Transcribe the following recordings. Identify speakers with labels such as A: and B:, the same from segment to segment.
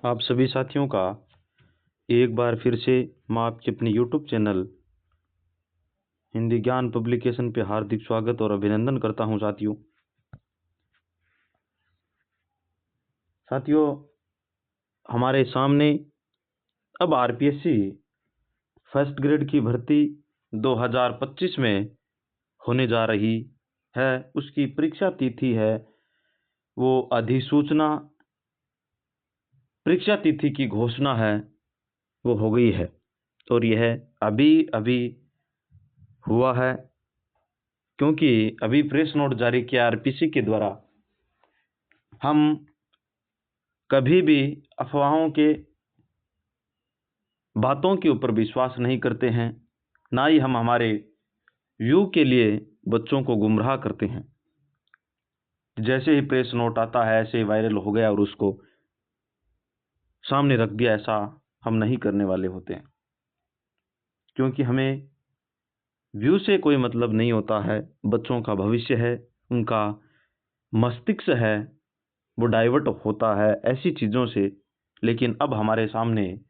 A: आप सभी साथियों का एक बार फिर से मैं आपके अपने यूट्यूब चैनल हिंदी ज्ञान पब्लिकेशन पे हार्दिक स्वागत और अभिनंदन करता हूं। साथियों हमारे सामने अब आरपीएससी फर्स्ट ग्रेड की भर्ती 2025 में होने जा रही है। उसकी परीक्षा तिथि है वो अधिसूचना, परीक्षा तिथि की घोषणा है वो हो गई है और यह अभी अभी हुआ है, क्योंकि अभी प्रेस नोट जारी किया आरपीएससी के द्वारा। हम कभी भी अफवाहों के बातों के ऊपर विश्वास नहीं करते हैं, ना ही हम हमारे व्यू के लिए बच्चों को गुमराह करते हैं। जैसे ही प्रेस नोट आता है ऐसे ही वायरल हो गया और उसको सामने रख दिया, ऐसा हम नहीं करने वाले होते हैं, क्योंकि हमें व्यू से कोई मतलब नहीं होता है। बच्चों का भविष्य है, उनका मस्तिष्क है, वो डाइवर्ट होता है ऐसी चीज़ों से। लेकिन अब हमारे सामने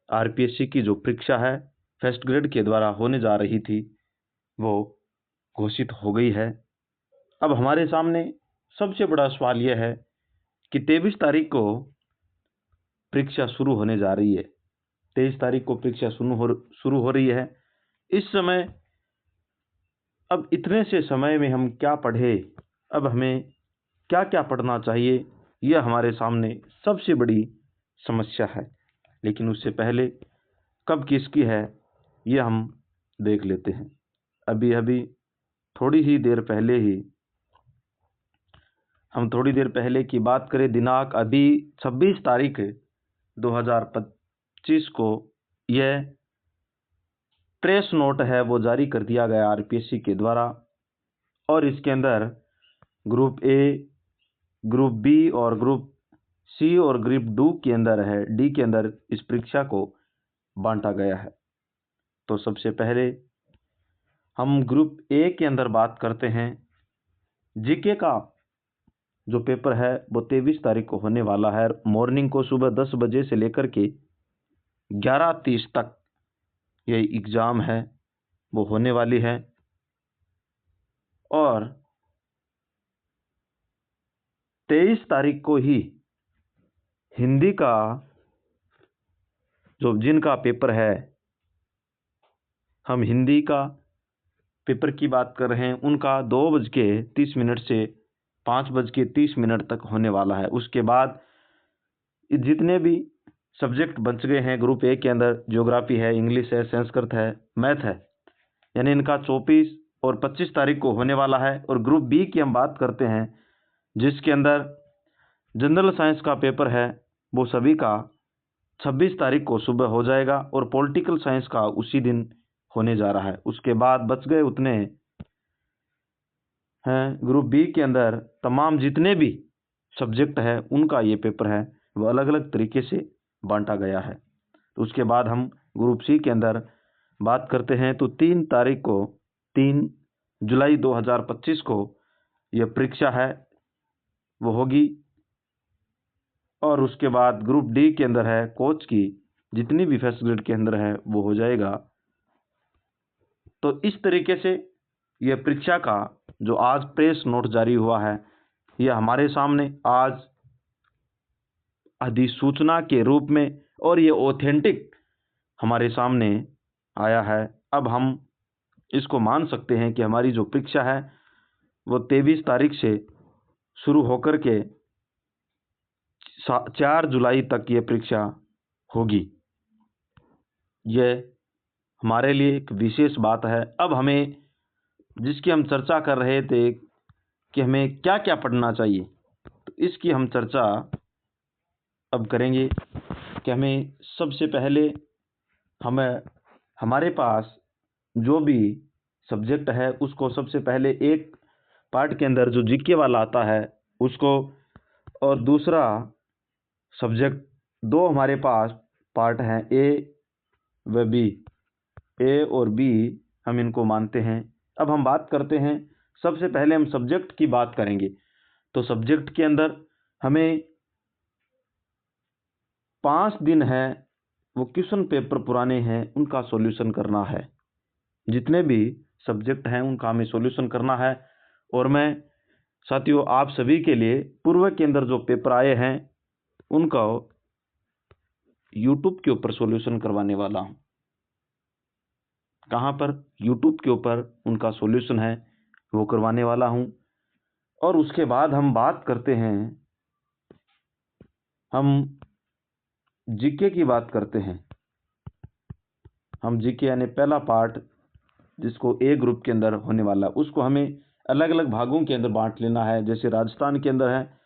A: आरपीएससी की जो परीक्षा है फर्स्ट ग्रेड के द्वारा होने जा रही थी वो घोषित हो गई है। अब हमारे सामने सबसे बड़ा सवाल यह है कि 23 तारीख को परीक्षा शुरू होने जा रही है। 23 तारीख को परीक्षा शुरू हो रही है। इस समय अब इतने से समय में हम क्या पढ़े, अब हमें क्या क्या पढ़ना चाहिए, यह हमारे सामने सबसे बड़ी समस्या है। लेकिन उससे पहले कब किसकी है यह हम देख लेते हैं। अभी थोड़ी देर पहले की बात करें, दिनांक अभी 26 तारीख 2025 को यह प्रेस नोट है वो जारी कर दिया गया आरपीएससी के द्वारा। और इसके अंदर ग्रुप ए, ग्रुप बी और ग्रुप सी और ग्रुप डी के अंदर इस परीक्षा को बांटा गया है। तो सबसे पहले हम ग्रुप ए के अंदर बात करते हैं। जीके का जो पेपर है वो 23 तारीख को होने वाला है। मॉर्निंग को सुबह 10 बजे से लेकर के 11:30 तक ये एग्ज़ाम है वो होने वाली है। और 23 तारीख को ही हिंदी का जो जिनका पेपर है, हम हिंदी का पेपर की बात कर रहे हैं, उनका 2:30 से 5:30 तक होने वाला है। उसके बाद जितने भी सब्जेक्ट बच गए हैं ग्रुप ए के अंदर, ज्योग्राफी है, इंग्लिश है, संस्कृत है, मैथ है, यानी इनका 24 और 25 तारीख को होने वाला है। और ग्रुप बी की हम बात करते हैं जिसके अंदर जनरल साइंस का पेपर है वो सभी का 26 तारीख को सुबह हो जाएगा और पॉलिटिकल साइंस का उसी दिन होने जा रहा है। उसके बाद बच गए उतने हैं ग्रुप बी के अंदर तमाम जितने भी सब्जेक्ट है उनका ये पेपर है वो अलग अलग तरीके से बांटा गया है। तो उसके बाद हम ग्रुप सी के अंदर बात करते हैं तो 3 जुलाई 2025 को यह परीक्षा है वो होगी। और उसके बाद ग्रुप डी के अंदर है कोच की, जितनी भी फर्स्ट ग्रेड के अंदर है वो हो जाएगा। तो इस तरीके से यह परीक्षा का जो आज प्रेस नोट जारी हुआ है यह हमारे सामने आज अधिसूचना के रूप में और ये ऑथेंटिक हमारे सामने आया है। अब हम इसको मान सकते हैं कि हमारी जो परीक्षा है वो 23 तारीख से शुरू होकर के 4 जुलाई तक ये परीक्षा होगी। यह हमारे लिए एक विशेष बात है। अब हमें जिसकी हम चर्चा कर रहे थे कि हमें क्या क्या पढ़ना चाहिए, तो इसकी हम चर्चा अब करेंगे कि हमें सबसे पहले हमारे पास जो भी सब्जेक्ट है उसको सबसे पहले एक पार्ट के अंदर जो जीके वाला आता है उसको, और दूसरा सब्जेक्ट, दो हमारे पास पार्ट हैं ए व बी, ए और बी हम इनको मानते हैं। अब हम बात करते हैं, सबसे पहले हम सब्जेक्ट की बात करेंगे। तो सब्जेक्ट के अंदर हमें 5 दिन है वो क्वेश्चन पेपर पुराने हैं उनका सॉल्यूशन करना है। जितने भी सब्जेक्ट हैं उनका हमें सॉल्यूशन करना है। और मैं साथियों आप सभी के लिए पूर्व के अंदर जो पेपर आए हैं उनका यूट्यूब के ऊपर सॉल्यूशन करवाने वाला हूं। कहां पर? यूट्यूब के ऊपर उनका सॉल्यूशन है वो करवाने वाला हूं। और उसके बाद हम बात करते हैं, हम जीके की बात करते हैं। हम जीके यानी पहला पार्ट जिसको ए ग्रुप के अंदर होने वाला, उसको हमें अलग अलग भागों के अंदर बांट लेना है। जैसे राजस्थान के अंदर है,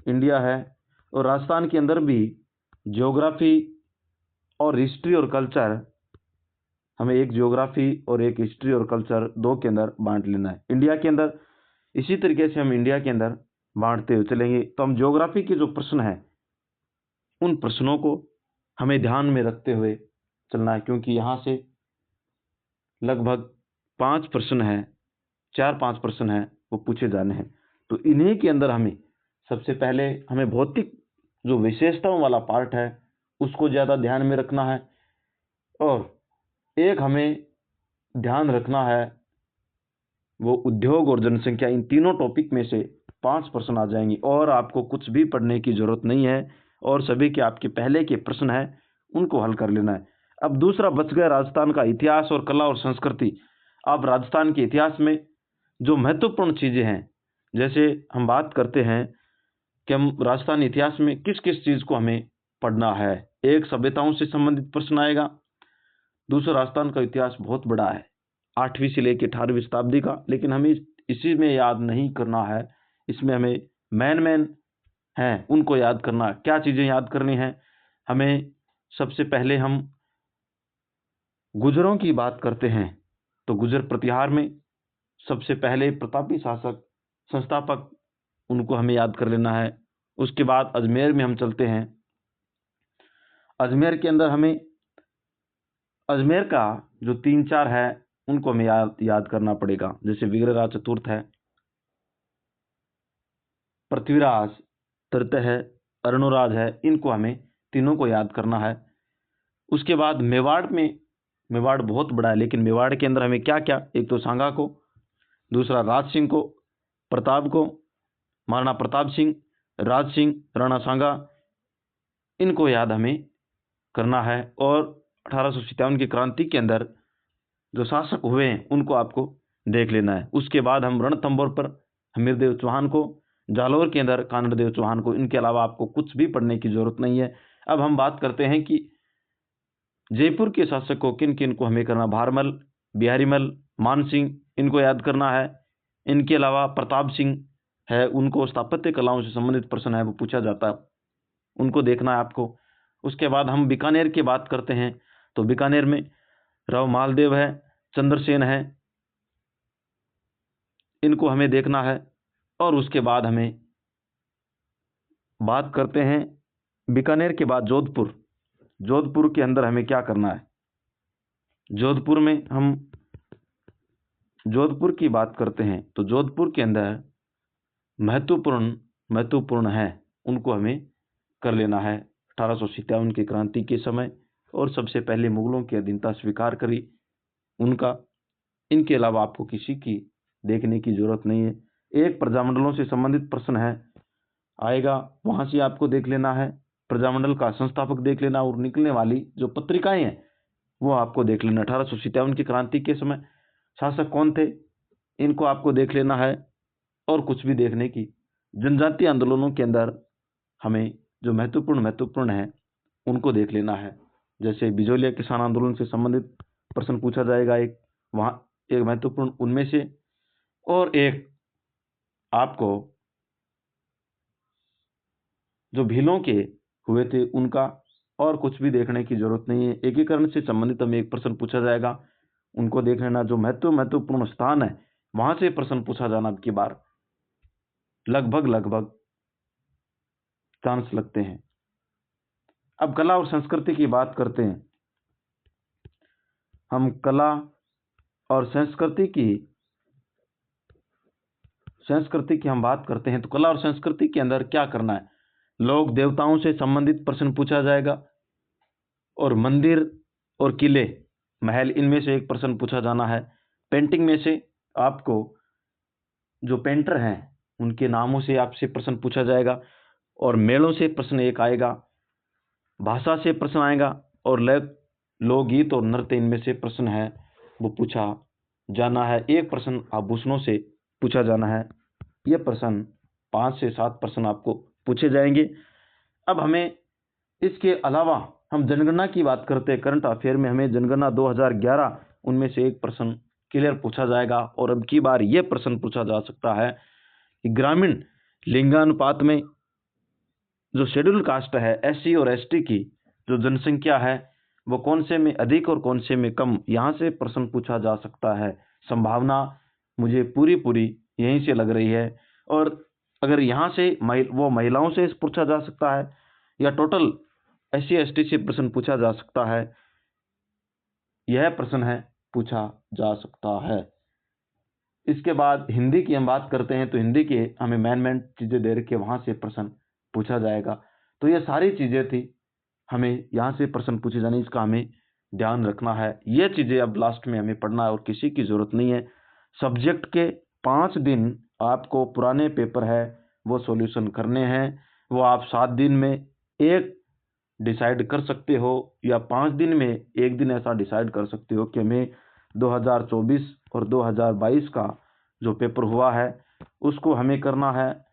A: इंडिया है, और राजस्थान के अंदर भी ज्योग्राफी और हिस्ट्री और कल्चर, हमें एक ज्योग्राफी और एक हिस्ट्री और कल्चर दो के अंदर बांट लेना है। इंडिया के अंदर इसी तरीके से हम इंडिया के अंदर बांटते हुए चलेंगे। तो हम ज्योग्राफी के जो प्रश्न हैं उन प्रश्नों को हमें ध्यान में रखते हुए चलना है, क्योंकि यहाँ से लगभग 5 प्रश्न हैं, 4-5 प्रश्न हैं वो पूछे जाने हैं। तो इन्हीं के अंदर हमें सबसे पहले हमें भौतिक जो विशेषताओं वाला पार्ट है उसको ज़्यादा ध्यान में रखना है। और एक हमें ध्यान रखना है वो उद्योग और जनसंख्या। इन तीनों टॉपिक में से 5 प्रश्न आ जाएंगे और आपको कुछ भी पढ़ने की जरूरत नहीं है, और सभी के आपके पहले के प्रश्न हैं उनको हल कर लेना है। अब दूसरा बच गया राजस्थान का इतिहास और कला और संस्कृति। अब राजस्थान के इतिहास में जो महत्वपूर्ण चीज़ें हैं, जैसे हम बात करते हैं कि हम राजस्थान इतिहास में किस किस चीज़ को हमें पढ़ना है। एक सभ्यताओं से संबंधित प्रश्न आएगा। दूसरा, राजस्थान का इतिहास बहुत बड़ा है, 8वीं से लेकर 18वीं शताब्दी का, लेकिन हमें इसी में याद नहीं करना है। इसमें हमें मेन हैं उनको याद करना है। क्या चीज़ें याद करनी है हमें? सबसे पहले हम गुर्जरों की बात करते हैं तो गुर्जर प्रतिहार में सबसे पहले प्रतापी शासक, संस्थापक, उनको हमें याद कर लेना है। उसके बाद अजमेर में हम चलते हैं। अजमेर के अंदर हमें अजमेर का जो 3-4 है उनको हमें याद करना पड़ेगा। जैसे विग्रहराज चतुर्थ है, पृथ्वीराज तृतीय है, अरुणराज है, इनको हमें तीनों को याद करना है। उसके बाद मेवाड़ में, मेवाड़ बहुत बड़ा है, लेकिन मेवाड़ के अंदर हमें क्या क्या, एक तो सांगा को, दूसरा राज सिंह को, प्रताप को, महाराणा प्रताप सिंह, राज सिंह, राणा सांगा, इनको याद हमें करना है। और 1857 की क्रांति के अंदर जो शासक हुए हैं उनको आपको देख लेना है। उसके बाद हम रणथंभौर पर हमीरदेव चौहान को, जालौर के अंदर कानड़देव चौहान को, इनके अलावा आपको कुछ भी पढ़ने की जरूरत नहीं है। अब हम बात करते हैं कि जयपुर के शासक को किन किन को हमें करना। भारमल, बिहारीमल, मानसिंह, इनको याद करना है। इनके अलावा प्रताप सिंह है, उनको स्थापत्य कलाओं से संबंधित प्रश्न है वो पूछा जाता है, उनको देखना है आपको। उसके बाद हम बीकानेर की बात करते हैं तो बीकानेर में राव मालदेव है, चंद्रसेन है, इनको हमें देखना है। और उसके बाद हमें बात करते हैं बीकानेर के बाद जोधपुर। जोधपुर के अंदर हमें क्या करना है? जोधपुर में हम जोधपुर की बात करते हैं तो जोधपुर के अंदर महत्वपूर्ण है उनको हमें कर लेना है। 1857 की क्रांति के समय और सबसे पहले मुगलों की अधीनता स्वीकार करी उनका। इनके अलावा आपको किसी की देखने की जरूरत नहीं है। एक प्रजामंडलों से संबंधित प्रश्न है आएगा, वहां से आपको देख लेना है। प्रजामंडल का संस्थापक देख लेना और निकलने वाली जो पत्रिकाएं हैं वो आपको देख लेना। 1857 की क्रांति के समय शासक कौन थे इनको आपको देख लेना है। और कुछ भी देखने की, जनजातीय आंदोलनों के अंदर हमें जो महत्वपूर्ण है उनको देख लेना है। जैसे बिजोलिया किसान आंदोलन से संबंधित प्रश्न पूछा जाएगा, एक वहां एक महत्वपूर्ण उनमें से, और एक आपको जो भीलों के हुए थे उनका। और कुछ भी देखने की जरूरत नहीं है। एकीकरण से संबंधित हमें एक प्रश्न पूछा जाएगा, उनको देख लेना। जो महत्वपूर्ण स्थान है वहां से प्रश्न पूछा जाना अब की बार लगभग चांस लगते हैं। अब कला और संस्कृति की बात करते हैं। हम कला और संस्कृति की हम बात करते हैं तो कला और संस्कृति के अंदर क्या करना है? लोक देवताओं से संबंधित प्रश्न पूछा जाएगा, और मंदिर और किले, महल, इनमें से एक प्रश्न पूछा जाना है। पेंटिंग में से आपको जो पेंटर हैं उनके नामों से आपसे प्रश्न पूछा जाएगा, और मेलों से प्रश्न एक आएगा, भाषा से प्रश्न आएगा, और लोकगीत और नृत्य, इनमें से प्रश्न है वो पूछा जाना है। एक प्रश्न आभूषणों से पूछा जाना है। ये प्रश्न 5 से 7 प्रश्न आपको पूछे जाएंगे। अब हमें इसके अलावा हम जनगणना की बात करते हैं, करंट अफेयर में हमें जनगणना 2011, उनमें से एक प्रश्न क्लियर पूछा जाएगा। और अब की बार यह प्रश्न पूछा जा सकता है कि ग्रामीण लिंगानुपात में जो शेड्यूल कास्ट है, SC और ST की जो जनसंख्या है वो कौन से में अधिक और कौन से में कम, यहाँ से प्रश्न पूछा जा सकता है। संभावना मुझे पूरी यहीं से लग रही है। और अगर यहाँ से वो महिलाओं से पूछा जा सकता है या टोटल SC ST से प्रश्न पूछा जा सकता है, यह प्रश्न है पूछा जा सकता है। इसके बाद हिंदी की हम बात करते हैं, तो हिंदी के हमें मेन चीज़ें दे रखी है, वहाँ से प्रश्न पूछा जाएगा। तो ये सारी चीज़ें थी, हमें यहाँ से प्रश्न पूछे जाने, इसका हमें ध्यान रखना है। ये चीज़ें अब लास्ट में हमें पढ़ना है और किसी की ज़रूरत नहीं है। सब्जेक्ट के 5 दिन आपको पुराने पेपर है वो सॉल्यूशन करने हैं। वो आप 7 दिन में एक डिसाइड कर सकते हो, या 5 दिन में एक दिन ऐसा डिसाइड कर सकते हो कि हमें 2024 और 2022 का जो पेपर हुआ है उसको हमें करना है,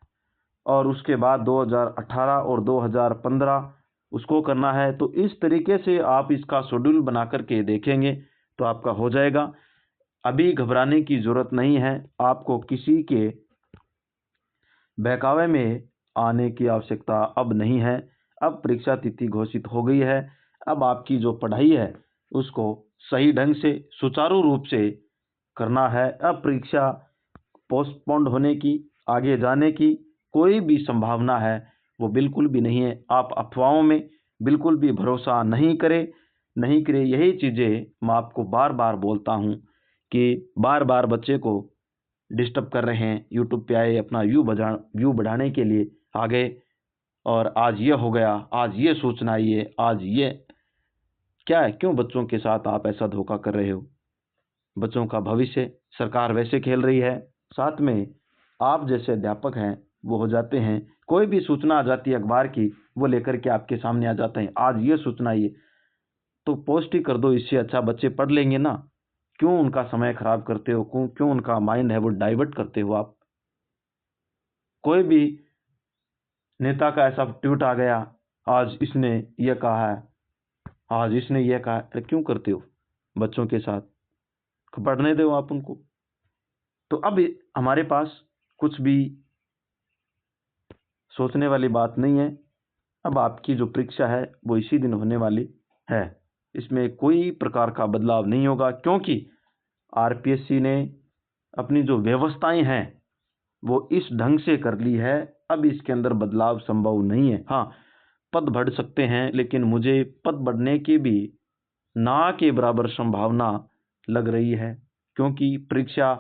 A: और उसके बाद 2018 और 2015 उसको करना है। तो इस तरीके से आप इसका शेड्यूल बना करके देखेंगे तो आपका हो जाएगा। अभी घबराने की ज़रूरत नहीं है, आपको किसी के बहकावे में आने की आवश्यकता अब नहीं है। अब परीक्षा तिथि घोषित हो गई है। अब आपकी जो पढ़ाई है उसको सही ढंग से सुचारू रूप से करना है। अब परीक्षा पोस्टपोन्ड होने की, आगे जाने की कोई भी संभावना है वो बिल्कुल भी नहीं है। आप अफवाहों में बिल्कुल भी भरोसा नहीं करें। यही चीज़ें मैं आपको बार बार बोलता हूँ कि बार बार बच्चे को डिस्टर्ब कर रहे हैं। यूट्यूब पे आए, अपना व्यू बढ़ाने के लिए आ गए, और आज ये हो गया, आज ये सूचना आई है, आज ये क्या है। क्यों बच्चों के साथ आप ऐसा धोखा कर रहे हो? बच्चों का भविष्य सरकार वैसे खेल रही है, साथ में आप जैसे अध्यापक हैं वो हो जाते हैं। कोई भी सूचना आ जाती है अखबार की, वो लेकर के आपके सामने आ जाते हैं, आज ये सूचना आई है, तो पोस्ट ही कर दो। इससे अच्छा बच्चे पढ़ लेंगे ना। क्यों उनका समय खराब करते हो? क्यों उनका माइंड है वो डाइवर्ट करते हो आप? कोई भी नेता का ऐसा ट्वीट आ गया, आज इसने ये कहा है, आज इसने ये कहा है, अरे क्यों करते हो बच्चों के साथ? पढ़ने दो आप उनको। तो अब हमारे पास कुछ भी सोचने वाली बात नहीं है। अब आपकी जो परीक्षा है वो इसी दिन होने वाली है, इसमें कोई प्रकार का बदलाव नहीं होगा, क्योंकि RPSC ने अपनी जो व्यवस्थाएं हैं वो इस ढंग से कर ली है। अब इसके अंदर बदलाव संभव नहीं है। हाँ, पद बढ़ सकते हैं, लेकिन मुझे पद बढ़ने की भी ना के बराबर संभावना लग रही है, क्योंकि परीक्षा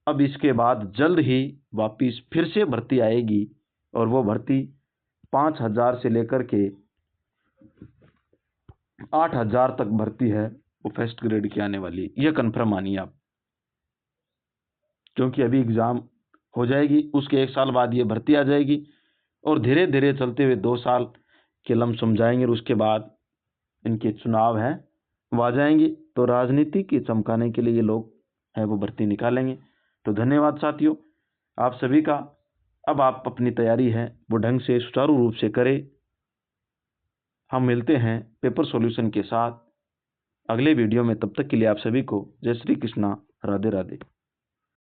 A: अब इसके बाद जल्द ही वापिस फिर से भर्ती आएगी, और वो भर्ती 5,000 से लेकर के 8,000 तक भर्ती है वो फर्स्ट ग्रेड की आने वाली, ये कन्फर्म मानिए आप। क्योंकि अभी एग्ज़ाम हो जाएगी, उसके 1 साल बाद ये भर्ती आ जाएगी, और धीरे धीरे चलते हुए 2 साल के लमसम जाएंगे, और उसके बाद इनके चुनाव हैं वो आ जाएंगी। तो राजनीति की चमकाने के लिए ये लोग हैं वो भर्ती निकालेंगे। तो धन्यवाद साथियों आप सभी का। अब आप अपनी तैयारी है वो ढंग से सुचारू रूप से करें। हम मिलते हैं पेपर सॉल्यूशन के साथ अगले वीडियो में। तब तक के लिए आप सभी को जय श्री कृष्णा, राधे राधे।